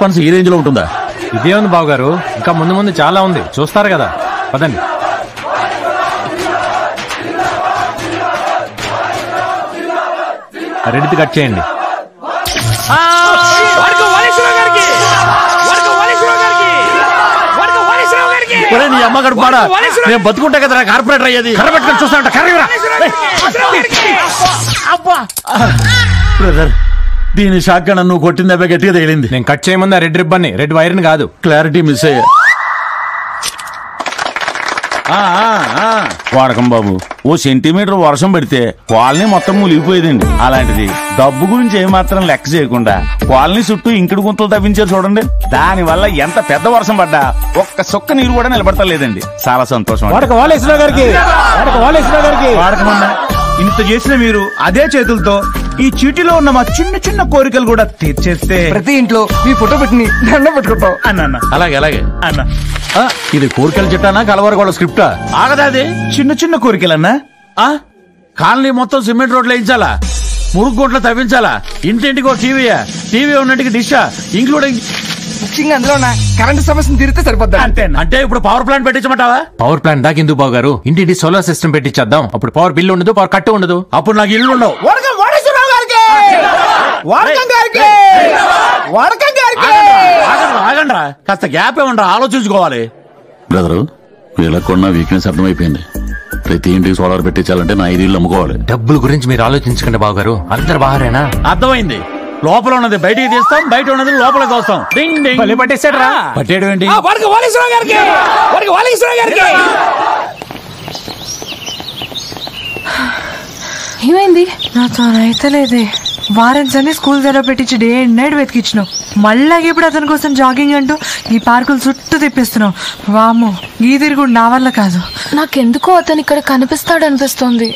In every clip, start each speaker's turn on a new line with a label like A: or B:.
A: Suspense ఈ range లో ఉంటుందా?
B: ఇదే ఉంది బాబు గారు, ఇంకా ముందు ముందు చాలా ఉంది, చూస్తారు కదా. పదండి. రెడీ కట్ చేయండి.
A: నీ అమ్మ గడుపాడా, నేను బతుకుంటా కదా కార్పొరేటర్ అయ్యేది. కర్ర పెట్టుకొని చూస్తానంట. బ్రదర్, దీని షాక్ గా నన్ను కొట్టింది గట్టిగా తగిలింది.
B: నేను కట్ చేయముందా రెడ్ రిబ్బన్ ని, రెడ్ వైర్ ని కాదు.
A: క్లారిటీ మిస్ అయ్యా. వాడకం బాబు, ఓ సెంటీమీటర్ వర్షం పడితే కాలనీ మొత్తం మునిగిపోయేదండి. అలాంటిది డబ్బు గురించి ఏమాత్రం లెక్క చేయకుండా కాలనీ చుట్టూ ఇంకుడు గుంతలు తవ్వించారు చూడండి. దాని వల్ల ఎంత పెద్ద వర్షం పడ్డా ఒక్క సుక్క నీరు కూడా నిలబడతా లేదండి. చాలా సంతోషం.
C: వాడకమన్నా ఇంత చేసిన మీరు అదే చేతులతో ఈ చీటిలో ఉన్న మా చిన్న చిన్న కోరికలు కూడా తీర్చేస్తే
D: ప్రతి ఇంట్లో మీ ఫోటో పెట్టి దండం పెట్టుకుంటాం
C: అన్న.
A: అలాగే అలాగే
C: అన్న.
A: ఇది కోరికలు చెట్టానా కలవరగోడ స్క్రిప్టా? ఆగదా అది?
C: చిన్న చిన్న కోరికలన్నా.
A: కాలనీ మొత్తం సిమెంట్ రోడ్లు వేయించాలా, మురుగు గుంటలు తవ్వించాలా, ఇంటింటికి ఒక టీవీ ఉన్నట్టుకి డిషా, ఇంక్లూడింగ్
D: ముఖ్యంగా అందులో ఉన్న కరెంట్ సమస్యను తీరితే సరిపోద్ది.
C: అంతేనా?
A: అంటే ఇప్పుడు పవర్ ప్లాంట్ పెట్టించమంటావా?
B: పవర్ ప్లాంట్ దాకా ఎందుకు బాబు గారు, ఇంటింటి సోలార్ సిస్టమ్ పెట్టించేద్దాం. అప్పుడు పవర్ బిల్ ఉండదు, పవర్ కట్టు ఉండదు.
A: అప్పుడు నాకు ఇల్లు ఉండవు. ఆగండ్రా, కాస్త గ్యాప్ ఏమంటారా, ఆలోచించుకోవాలి. బ్రదరు, వీళ్ళకున్న వీక్నెస్ అర్థమైపోయింది. ప్రతి ఇంటికి సోలార్ పెట్టించాలంటే నా 5 ఇళ్ళు అమ్ముకోవాలి.
B: డబ్బుల గురించి మీరు ఆలోచించకండి బాబు గారు, అందరు బాగారేనా?
A: అర్థమైంది. లోపల ఉన్నది బయటికి తీస్తాం, బయట ఉన్నది లోపలికి వస్తాం.
B: పట్టేసాడు రా.
A: పట్టేయడం ఏంటి?
E: ఏమైంది?
F: నాతో అయితే లేదే. వారం సన్ని స్కూల్ దగ్గర పెట్టించి డే అండ్ నైట్ వెతికిచ్చినావు. మళ్ళా ఇప్పుడు అతని కోసం జాగింగ్ అంటూ ఈ పార్కులు చుట్టూ తిప్పిస్తున్నావు. వామ్మో, ఈ తిరుగుడు నా వల్ల కాదు.
E: నాకెందుకో అతను ఇక్కడ కనిపిస్తాడు అనిపిస్తోంది.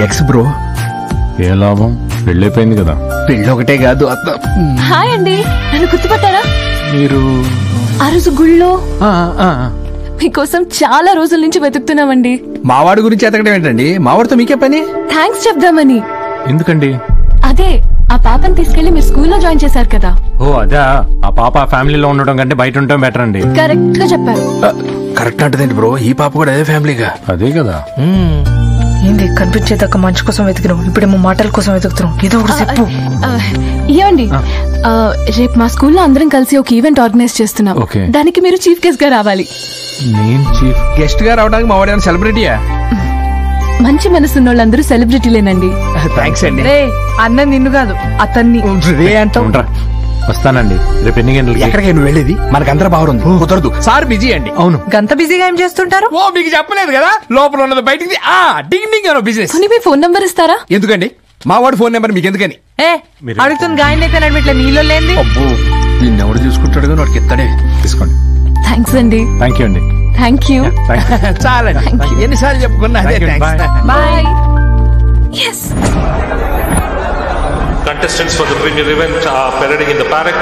D: ఎక్స్ బ్రో,
B: ఏ లాభం, పెళ్ళైపోయింది కదా.
D: పెళ్ళి ఒకటే కాదు.
E: హాయ్ అండి, నన్ను గుర్తుపట్టారా?
B: మీరు
E: ఆ రోజు గుళ్ళో మీకోసం చాలా రోజుల నుంచి వెతుకుతున్నామండి.
D: మావాడి గురించి ఎతకడం ఏంటండి? మావాడితో మీకే పని?
E: థ్యాంక్స్ చెప్దామని.
B: ఎందుకండి?
E: అదే, ఆ పాపని తీసుకెళ్లి మీరు స్కూల్లో జాయిన్ చేశారు కదా.
B: ఓ అదా, ఆ పాప ఫ్యామిలీలో ఉండడం కంటే బయట ఉండడం బెటర్ అండి.
E: కరెక్ట్ గా చెప్పారు.
D: కరెక్ట్ అంటదేంటి బ్రో, ఈ పాప కూడా అదే ఫ్యామిలీగా.
B: అదే కదా.
F: ఏంది కనిపించేదాకా మంచి కోసం వెతికినావు, ఇప్పుడేమో మాటల కోసం వెతుకుతున్నాం. ఏదో ఒకటి చెప్పు.
E: ఏమండి, రేపు మా స్కూల్లో అందరం కలిసి ఒక ఈవెంట్ ఆర్గనైజ్ చేస్తున్నాం. దానికి మీరు చీఫ్ గెస్ట్ గా రావాలి.
B: నేను చీఫ్
D: గెస్ట్ గా రావడానికి మా వాడు సెలబ్రిటీయా?
E: మంచి మనసున్న వాళ్ళందరూ సెలబ్రిటీలేనండి.
D: థ్యాంక్స్ అండి.
F: అన్న నిన్ను కాదు, అతన్ని.
B: వస్తానండి. రేపు ఎన్ని గంటలకి?
D: ఎక్కడికి నువ్వు వెళ్ళేది? మనకు అందరూ బాగుంది. కుదరదు, సార్ బిజీ అండి.
B: అవును,
F: గంత బిజీగా ఏం చేస్తుంటారు?
D: ఓ మీకు చెప్పలేదు కదా, లోపల ఉన్నది బయటికి డింగ్ డింగ్ అనో బిజినెస్.
E: మీ ఫోన్ నంబర్ ఇస్తారా?
D: ఎందుకండి? మా వాడు ఫోన్ నెంబర్ మీకు ఎందుకని?
F: అడుగుతుంది గాయన అయితే నడిమిట్లా నీళ్ళు లేని.
D: అబ్బో, నిన్ను ఎవడు చూసుకుంటాడు కానీ వాడికి ఎత్తాడే. తీసుకోండి.
E: థ్యాంక్స్ అండి.
B: థ్యాంక్ యూ అండి.
E: Thank you.
D: చాలండి, ఎన్నిసార్లు చెప్పుకున్నా.
E: Bye.
F: Yes.
G: Contestants for the premier event are parading in the paddock.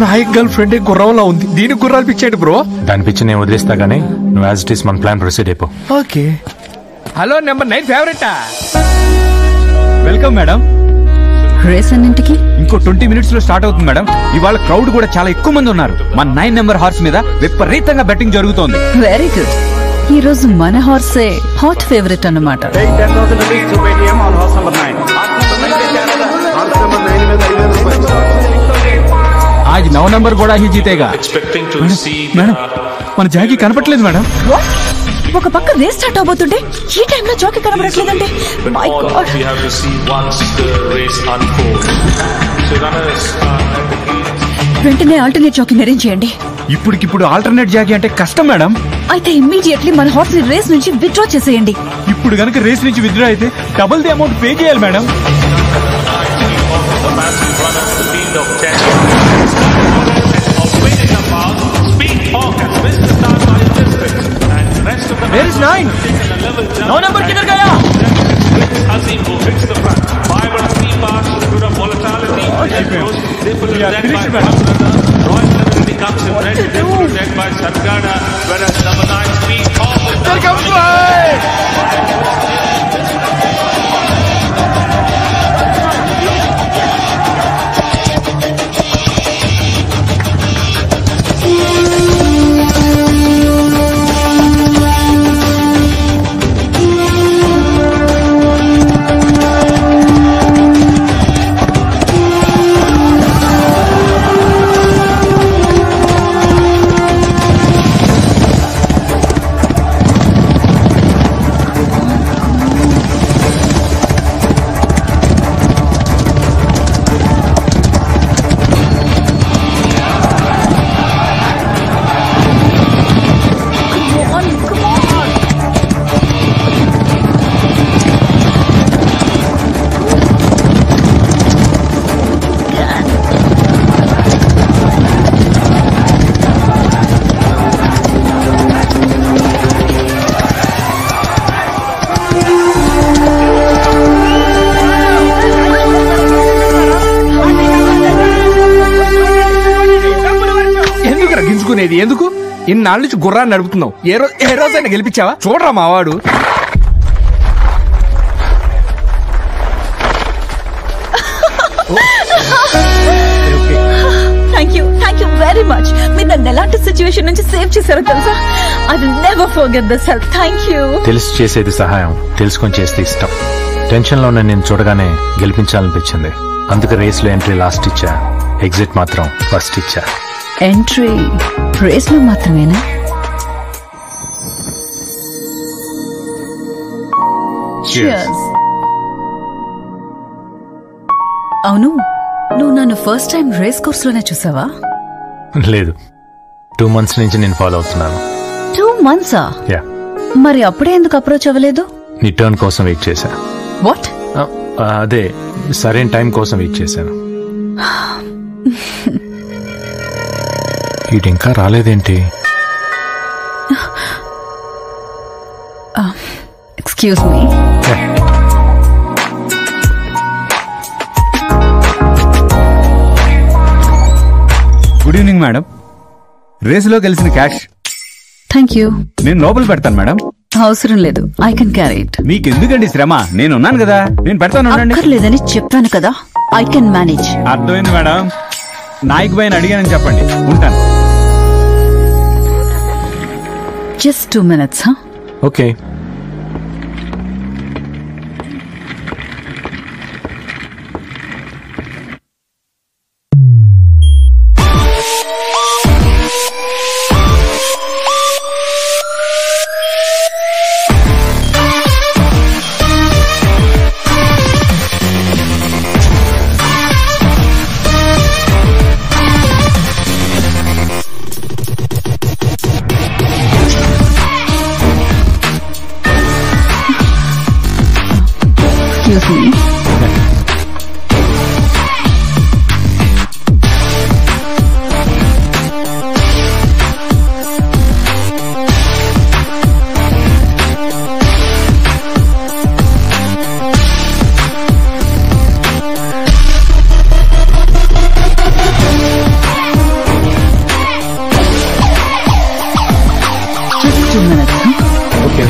D: Nayak girlfriend గుర్రంలో ఉంది, దీనికి గుర్రాలు పిచ్చాడు బ్రో.
B: దాని పిచ్చి నేను వదిలేస్తా గానీ నువ్వు యాజ్ ఇట్ ఈస్ మన ప్లాన్ ప్రొసీడ్ అయిపో.
D: Okay. Hello, number 9 favourite. Welcome madam.
E: Race అన్నింటికి
C: ఇంకో 20 minutes లో స్టార్ట్ అవుతుంది మేడం. ఇవాళ క్రౌడ్ కూడా చాలా ఎక్కువ మంది ఉన్నారు. మన 9 నెంబర్ హార్స్ మీద విపరీతంగా బెట్టింగ్ జరుగుతోంది.
E: Very good.
H: ఈ రోజు మన హార్సే హాట్ ఫేవరెట్ అన్నమాట.
D: आज 9 नंबर కూడా ही जीतेगा.
C: మేడం మన జాకీ కనపట్లేదు మేడం.
H: ఒక పక్క రేస్ స్టార్ట్ అవబోతుంటే ఈ టైంలో జాకీ కనబడట్లేదంటే మై గాడ్. వెంటనే ఆల్టర్నేట్ జాకీని అరేంజ్ చేయండి.
C: ఇప్పటికిప్పుడు ఆల్టర్నేట్ జాకీ అంటే కష్టం మేడం.
H: అయితే ఇమ్మీడియట్లీ మన హార్స్ ని రేస్ నుంచి విత్డ్రా చేసేయండి.
C: ఇప్పుడు గనుక రేస్ నుంచి విత్డ్రా అయితే డబుల్ ది అమౌంట్ పే చేయాలి మేడం. Where is 9? 9 number किधर गया?
D: ఎందుకు ఇన్నాళ్ళ నుంచి గుర్రాన్ని నడుపుతున్నావు? ఏ రోజైనా గెలిపించావా? చూడరా మావాడు.
H: Thank you very much. మీరు నన్ను ఎలాంటి సిచ్యువేషన్ నుంచి సేవ్ చేశారో తెలుసా? I will never forget this help. Thank you.
B: తెలిసి చేసేది సహాయం, తెలుసుకొని చేస్తే ఇష్టం. టెన్షన్ లో నేను చూడగానే గెలిపించాలనిపించింది. అందుకే రేస్ లో ఎంట్రీ లాస్ట్ ఇచ్చా, ఎగ్జిట్ మాత్రం ఫస్ట్ ఇచ్చా.
H: ఎంట్రీ రేస్ లో మాత్రమేనా? అవును, నువ్వు నన్ను ఫస్ట్ టైం రేస్ కోర్స్ లోనే చూసావా?
B: లేదు, 2 months నుంచి నేను ఫాలో అవుతున్నాను.
H: 2 months? మరి అప్పుడే ఎందుకు అప్రోచ్ అవ్వలేదు?
B: నీ టర్న్ కోసం వెయిట్ చేశా.
H: వాట్?
B: అదే సరైన టైం కోసం వెయిట్ చేశాను. ఇది ఇంకా రాలేదేంటి?
H: Excuse me.
C: Good evening madam. రేసులో గెలిచిన క్యాష్.
H: Thank you.
C: నేను లోపల పెడతాను మేడం.
H: అవసరం లేదు, ఐ కెన్ క్యారీ ఇట్.
C: మీకెందుకండి శ్రమ? నేను ఉన్నాను కదా, నేను పెడతాను.
H: అక్కర్లేదని చెప్పాను కదా, ఐ కెన్ మేనేజ్.
C: అర్థమైంది మేడం. నాయక్ పైన అడిగానని చెప్పండి, ఉంటాను.
H: Just 2 minutes, huh?
B: Okay.
H: Excuse me. Just 2 minutes, huh?
B: Okay.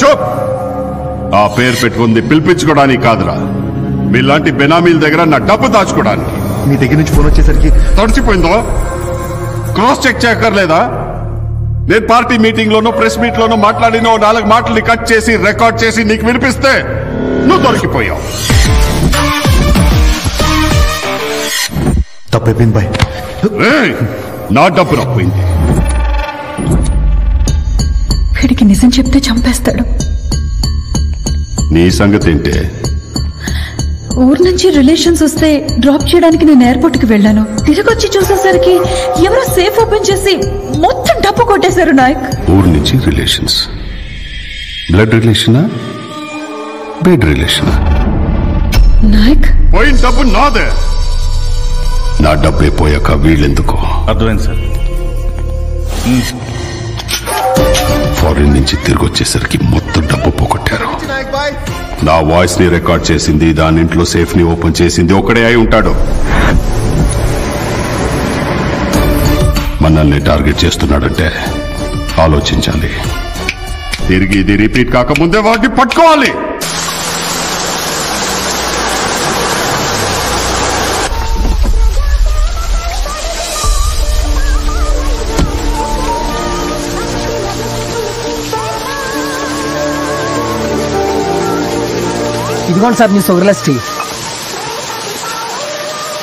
I: చూప్. ఆ పేరు పెట్టుకుంది పిలిపించుకోవడానికి కాదురా, మీలాంటి బెనామీల దగ్గర నా డబ్బు దాచుకోవడానికి.
J: మీ దగ్గర నుంచి ఫోన్ వచ్చేసరికి
I: తడిచిపోయిందో? క్రాస్ చెక్ చేయక్కర్లేదా? నేను పార్టీ మీటింగ్ లోనో ప్రెస్ మీట్ లోనో మాట్లాడిన 4 మాటల్ని కట్ చేసి రికార్డ్ చేసి నీకు వినిపిస్తే నువ్వు దొరికిపోయావు.
J: తప్పైపోయింది బాయ్.
I: నా డబ్బు రాపోయింది.
H: వీడికి నిజం చెప్తే చంపేస్తాడు.
I: నీ సంగతి ఏంటే?
H: ఊరు నుంచి రిలేషన్స్ వస్తే డ్రాప్ చేయడానికి నేను ఎయిర్పోర్ట్ కి వెళ్ళాను. తిరిగి వచ్చి చూసేసరికి ఎవరో సేఫ్ ఓపెన్ చేసి మొత్తం డబ్బు కొట్టేశారు నాయక్.
I: ఊరు నుంచి రిలేషన్స్? బ్లడ్ రిలేషనా, బెడ్ రిలేషనా?
H: నాయక్
I: పోయిన డబ్బు నాదే. నా డబ్బే పోయాక వీళ్ళెందుకు?
A: అర్థమైంది సార్.
I: ఫారిన్ నుంచి తిరిగి వచ్చేసరికి మొత్తం డబ్బు పోగొట్టారు. నా వాయిస్ ని రికార్డ్ చేసింది, దాని ఇంట్లో సేఫ్ ని ఓపెన్ చేసింది ఒకడే అయి ఉంటాడు. మనల్ని టార్గెట్ చేస్తున్నాడంటే ఆలోచించాలి. తిరిగి ఇది రిపీట్ కాకముందే వాటిని పట్టుకోవాలి.
K: ఇదిగోండి సార్ మీ sugarless tea.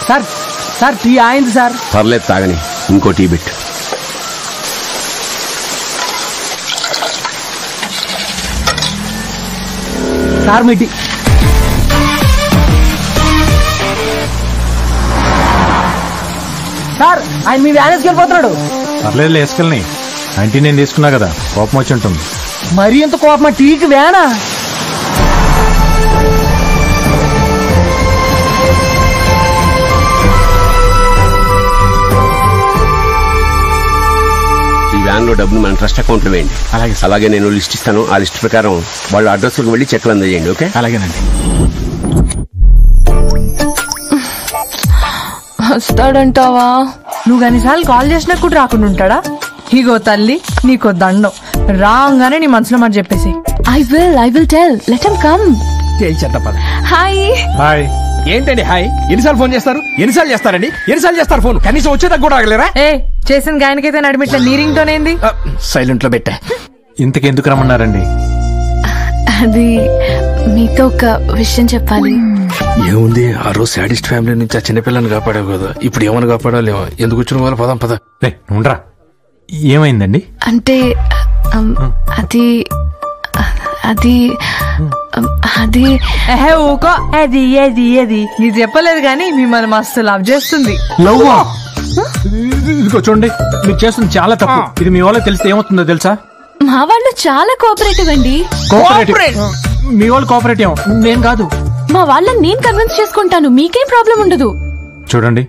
K: Sir sir tea అయింది సార్.
L: పర్లేదు తాగని, ఇంకో టీ బిట్.
K: సార్ మీ టీ. సార్ ఆయన మీ వ్యాన్ వేసుకెళ్ళిపోతున్నాడు.
B: పర్లేదు వేసుకెళ్ళని, ఆంటీ నేను తీసుకున్నా కదా, కోపం వచ్చి ఉంటుంది.
K: మరీ ఎంత కోపమా? టీకి వ్యానా?
L: వ్యాన్ లో డబ్బులు మన ట్రస్ట్ అకౌంట్ లో వేయండి. అలాగే నేను లిస్ట్ ఇస్తాను. ఆ లిస్ట్ ప్రకారం వాళ్ళ అడ్రస్ కు వెళ్ళి చెక్లు అందజేయండి. ఓకే?
B: అలాగేనండి.
F: వస్తాడంటావా? నువ్వు అన్నిసార్లు కాల్ చేసినా కూడా రాకుండా ఉంటాడా? ఇగో తల్లి నీకో దండం. రాగానే నీ మనసులో మాట చెప్పేసి.
E: I will tell. Let him come. Hi.
D: Hi. ఏంటండి హాయ్? ఎన్నిసార్లు ఫోన్ చేస్తారు? ఎన్నిసార్లు చేస్తారండి? ఎన్నిసార్లు చేస్తారు ఫోన్? కనీసం వచ్చేదాకా కూడా ఆగలేరా?
F: ఏ చేసిన గాయనకైతే నడిమిట్ల నీరింగ్ తోనేంది?
D: సైలెంట్ లో పెట్టా.
B: ఇంతకెందుకు రమ్మన్నారండి?
E: అది మీతో ఒక విషయం చెప్పాలి.
D: ఏముంది, ఆ రోజు సాడిస్ట్ ఫ్యామిలీ నుంచి ఆ చిన్నపిల్లని కాపాడావు కదా, ఇప్పుడు ఏమని కాపాడాలేమో. ఎందుకు వచ్చిన వాళ్ళు పదం పద.
B: ఉండరా, ఏమైందండి?
E: అంటే అది అది అది
F: ఊకో. అది ఏది ఏది నీకు చెప్పలేదు కానీ మిమ్మల్ని మస్తు లవ్ చేస్తుంది.
B: లవ్వా? ఇదిగో చూడండి, మీరు చేస్తుంది చాలా తప్పు. ఇది మీ వాళ్ళకి తెలిస్తే ఏమవుతుందో తెలుసా?
E: మా వాళ్ళు చాలా కోఆపరేటివ్ అండి.
B: మీ వాళ్ళు కోఆపరేటివ్, నేను కాదు.
E: మా వాళ్ళని నేను కన్విన్స్ చేసుకుంటాను, మీకేం ప్రాబ్లం ఉండదు.
B: చూడండి,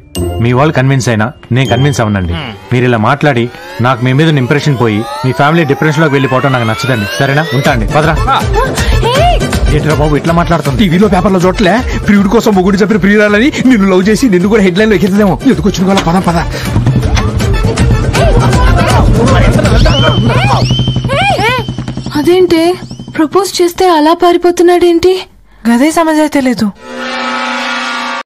B: మీ వాళ్ళు కన్విన్స్ అయినా నేను కన్విన్స్ అవనండి. మీరు ఇలా మాట్లాడి నాకు మీ మీద ఇంప్రెషన్ పోయి మీ ఫ్యామిలీ డిప్రెషన్ లోకి వెళ్ళిపోవటం నాకు నచ్చదండి. సరేనా? ఉంటా అండి. పదరా. ఏంట్రా బాబు ఇట్లా మాట్లాడుతుంది?
D: టీవీలో పేపర్లో చూడలే, ప్రియుడి కోసం మొగుడు చెప్పిన ప్రియురాలని నిన్ను లవ్ చేసి నిన్ను కూడా హెడ్ లైన్ లో ఎక్కిద్దాము. ఎందుకు వచ్చిన వాళ్ళ పదం పద.
E: అదేంటి ప్రపోజ్ చేస్తే అలా పారిపోతున్నాడేంటి?
F: గదే సమజ్ అయితే లేదు.